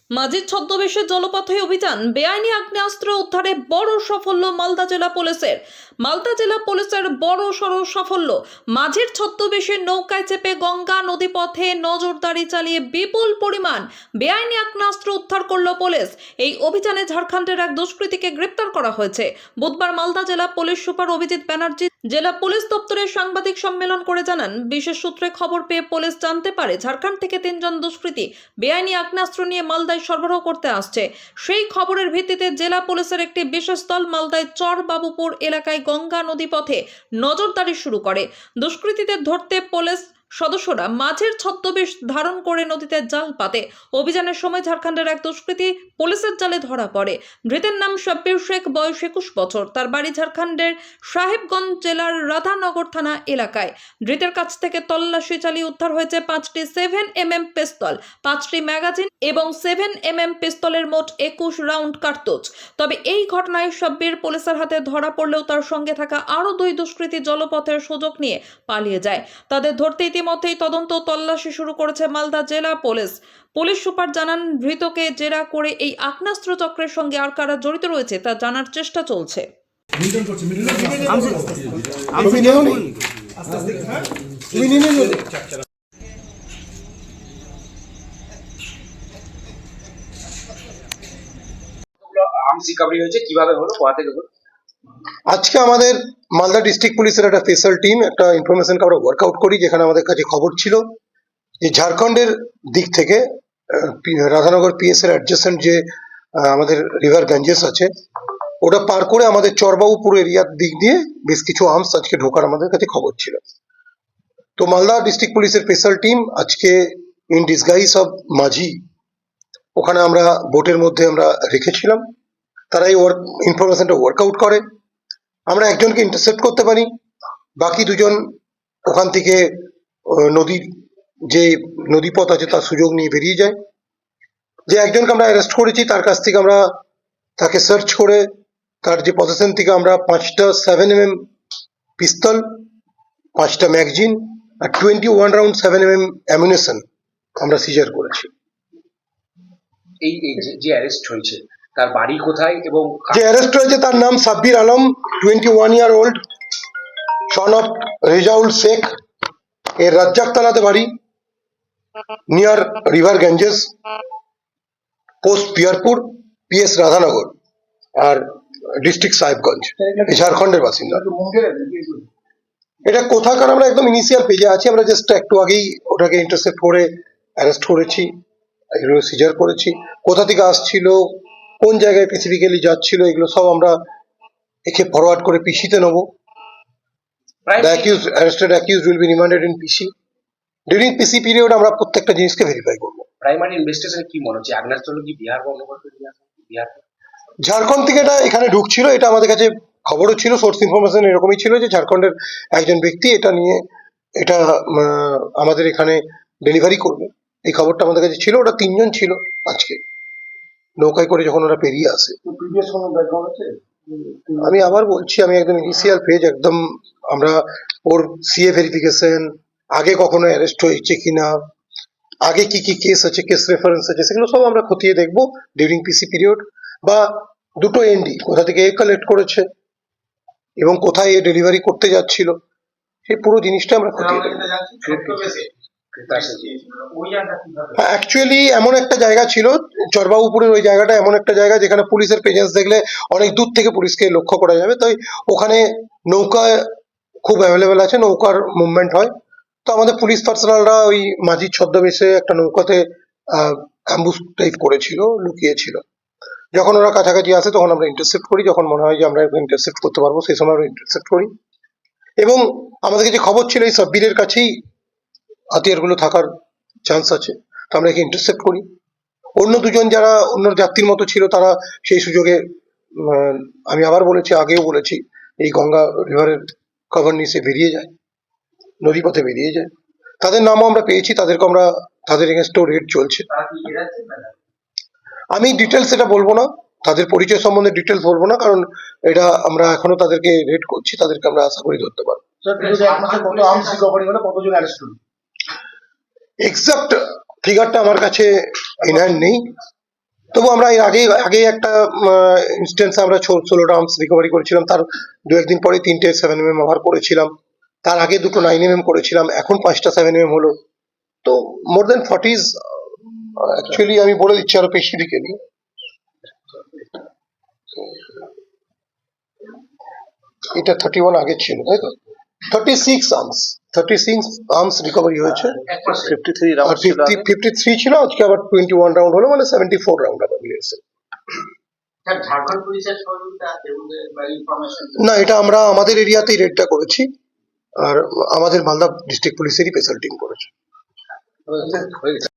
মাঝির ছদ্মবেশে জলপথে অভিযান, বেআইনি আগ্নেয়াস্ত্র উদ্ধারে বড় সাফল্য মালদা জেলা পুলিশের। মালদা জেলা পুলিশের বড় সড় সাফল্য। মাঝির ছদ্মবেশে নৌকায় চেপে গঙ্গা নদীপথে নজরদারি চালিয়ে বিপুল পরিমাণ বেআইনি আগ্নেয়াস্ত্র উদ্ধার করল পুলিশ। এই অভিযানে ঝাড়খণ্ডের এক দুষ্কৃতীকে গ্রেপ্তার করা হয়েছে। বুধবার মালদা জেলা পুলিশ সুপার অভিজিৎ ব্যানার্জি জেলা পুলিশ দপ্তরের সাংবাদিক সম্মেলন করে জানান, বিশেষ সূত্রে খবর পেয়ে পুলিশ জানতে পারে ঝাড়খণ্ড থেকে 3 জন দুষ্কৃতী বেআইনি আগ্নেয়াস্ত্র নিয়ে মালদায় সরবরাহ করতে আসছে। সেই খবরের ভিত্তিতে জেলা পুলিশের একটি বিশেষ দল মালদায় চরবাবুপুর এলাকায় গঙ্গা নদী পথে নজরদারি শুরু করে। দুষ্কৃতীদের ধরতে পুলিশ সদস্যরা মাঝের ছদ্মবেশ ধারণ করে নদীতে জাল পাতে। অভিযানের সময় ঝাড়খণ্ডের এক দুষ্কৃতী পুলিশের জালে ধরা পড়ে। ধৃতের নাম শাব্বির শেখ, বয়স 21 বছর। তার বাড়ি ঝাড়খণ্ডের সাহেবগঞ্জ জেলার রাধানগর থানা এলাকায়। ধৃতের কাছ থেকে তল্লাশি চালিয়ে উদ্ধার হয়েছে 5টি 7mm পিস্তল, 5টি ম্যাগাজিন এবং 7mm পিস্তলের মোট 21 রাউন্ড কার্তুজ। তবে এই ঘটনায় শাব্বির পুলিশের হাতে ধরা পড়লেও তার সঙ্গে থাকা আরও 2 দুষ্কৃতী জলপথের সুযোগ নিয়ে পালিয়ে যায়। তাদের ধরতে ইতিমধ্যেই তদন্ত তল্লাশি শুরু করেছে মালদা জেলা পুলিশ। পুলিশ সুপার জানান, ধৃতকে জেরা করে এই আগ্নেয়াস্ত্র চক্রের সঙ্গে আর কারা জড়িত রয়েছে তা জানার চেষ্টা চলছে। আর্মস রিকভারি হয়েছে, কিভাবে হলো, কোথা থেকে হলো? আজকে আমাদের মালদা ডিস্ট্রিক্ট পুলিশের একটা স্পেশাল টিম একটা ইনফরমেশনকে আমরা ওয়ার্কআউট করি, যেখানে আমাদের কাছে খবর ছিল যে ঝাড়খণ্ডের দিক থেকে রাধানগর পিএস এর অ্যাডজেসেন্ট যে আমাদের রিভার গঞ্জেস আছে, ওটা পার করে আমাদের চরবাবুপুর এরিয়ার দিক দিয়ে বেশ কিছু আর্মস আজকে ঢোকার আমাদের কাছে খবর ছিল। তো মালদা ডিস্ট্রিক্ট পুলিশের স্পেশাল টিম আজকে ইন ডিসগাইজ অফ মাঝি ওখানে আমরা বোটের মধ্যে আমরা রেখেছিলাম। তারা এই ইনফরমেশনটা ওয়ার্কআউট করে। আমরা একজনকে ইন্টারসেপ্ট করতে পারি, বাকি 2 জন ওখান থেকে নদীর যে নদীপথ আছে তার সুযোগ নিয়ে বেরিয়ে যায়। যে একজনকে আমরা অ্যারেস্ট করেছি তার কাছ থেকে আমরা তাকে সার্চ করে তার যে পজিশন থেকে আমরা 5টা 7mm পিস্তল, 5টা ম্যাগাজিন আর 21 রাউন্ড 7mm অ্যামিউনিশন আমরা সিজার করেছি। এই যে অ্যারেস্ট হয়েছে তার বাড়ি কোথায় এবং যে অ্যারেস্ট হয়েছে তার নাম Sabbir Alam, 21 year old, son of Rezaul Sheikh. এর রাজ্জাকতলাতে বাড়ি, near river Ganges, post Piyarpur, PS Radhanagar আর ডিস্ট্রিক্ট সাহেবগঞ্জ, ঝাড়খণ্ডের বাসিন্দা। এটা কোথাকার আমরা একদম ইনিশিয়াল পেজে আছি, আমরা জাস্ট একটু আগেই ওটাকে ইন্টারসেপ্ট করে অ্যারেস্ট করেছি, এগুলো সিজার করেছি। কোথা থেকে আসছিল, কোন জায়গায় স্পেসিফিক্যালি যাচ্ছিল, এগুলো সব আমরা একে ফরওয়ার্ড করে পিসিতে নেবো। The accused, arrested accused will be remanded in PC. During PC period আমরা প্রত্যেকটা জিনিসকে ভেরিফাই করবো। প্রাইমারি ইনভেস্টিগেশনে কি মনে হচ্ছে আগ্নেয়াস্ত্র কি বিহার বঙ্গোপসাগর থেকে আসে? বিহার, ঝাড়খণ্ড থেকে এটা এখানে ঢুকছিল, এটা আমাদের কাছে খবরও ছিল, সোর্স ইনফরমেশন এরকমই ছিল যে ঝাড়খণ্ডের একজন ব্যক্তি এটা নিয়ে এটা আমাদের এখানে ডেলিভারি করবে, এই খবরটা আমাদের কাছে ছিল। ওটা 3 জন ছিল আজকে নৌকায় করে যখন ওরা পেরিয়ে আসে। আমি আবার বলছি, আমি একদম ইনিশিয়াল পেজ, একদম আমরা ওর সিএ ভেরিফিকেশন, আগে কখনো অ্যারেস্ট হয়েছে কিনা, আগে কি কি কেস আছে, কেস রেফারেন্স আছে, সেগুলো সব আমরা খতিয়ে দেখবো ডিউরিং পিসি পিরিয়ড। বা 2টো এনডি কোথা থেকে এ কালেক্ট করেছে এবং কোথায় এ ডেলিভারি করতে যাচ্ছিল, সেই পুরো জিনিসটা আমরা খতিয়ে দেখবো। অ্যাকচুয়ালি এমন একটা জায়গা ছিল, চরবাবুপুরের ওই জায়গাটা এমন একটা জায়গা যেখানে পুলিশের প্রেজেন্স দেখলে অনেক দূর থেকে পুলিশকে লক্ষ্য করা যাবে। তাই ওখানে নৌকা খুব অ্যাভেলেবেল আছে, নৌকার মুভমেন্ট হয়। তো আমাদের পুলিশ পার্সোনালরা ওই মাঝির ছদ্মবেশে একটা নৌকাতে অ্যাম্বুশ টাইপ করেছিল, লুকিয়েছিল। যখন ওরা কাছাকাছি আসে তখন আমরা ইন্টারসেপ্ট করি, যখন মনে হয় যে আমরা ইন্টারসেপ্ট করতে পারবো সেই সময় আমরা ইন্টারসেপ্ট করি। এবং আমাদের কাছে খবর ছিল এই সাব্বিরের কাছেই হাতিয়ারগুলো থাকার চান্স আছে, তো আমরা একে ইন্টারসেপ্ট করি। অন্য 2 জন যারা অন্য যাত্রীর মতো ছিল তারা সেই সুযোগে আমি আবার বলেছি, আগেও বলেছি, এই গঙ্গা রিভারের কভার নিচে বেরিয়ে যায়, নদীপথে বেরিয়ে যায়। তাদের নামও আমরা পেয়েছি, তাদের এগেনস্টেও রেড চলছে। আমি ডিটেলস এটা বলবো না, তাদের পরিচয় সম্বন্ধে ডিটেলস বলবো না, কারণ এটা আমরা এখনো তাদেরকে রেড করছি, তাদেরকে আমরা আশা করি ধরতে পারবো। এক্সাক্ট ফিগারটা আমার কাছে ইন হ্যান্ড নেই, তবু আমরা এর আগে একটা ইনস্টেন্সে আমরা 16টা আর্মস রিকভারি করেছিলাম, তার দু একদিন পরে 3টে 7mm ওভার করেছিলাম, তার আগে 2টো 9mm করেছিলাম, এখন 5টা 7mm হলো। তো মোর দেন 40s অ্যাকচুয়ালি আমি বলে দিচ্ছি আরো স্পেসিফিক্যালি। এটা 31 আগে ছিল, তাই তো? 36 আর্মস রিকভারি হয়েছে, 53 আর 53 ছিল, আজকে আবার 21 রাউন্ড হলো, মানে 74 রাউন্ড আবার মিলেছে। ঝাড়খণ্ড পুলিশের সহযোগিতা ইনফরমেশন না, এটা আমরা আমাদের এরিয়াতেই রেডটা করেছি, আর আমাদের মালদা ডিস্ট্রিক্ট পুলিশেরই স্পেশাল টিম করেছে। হয়ে গেছে।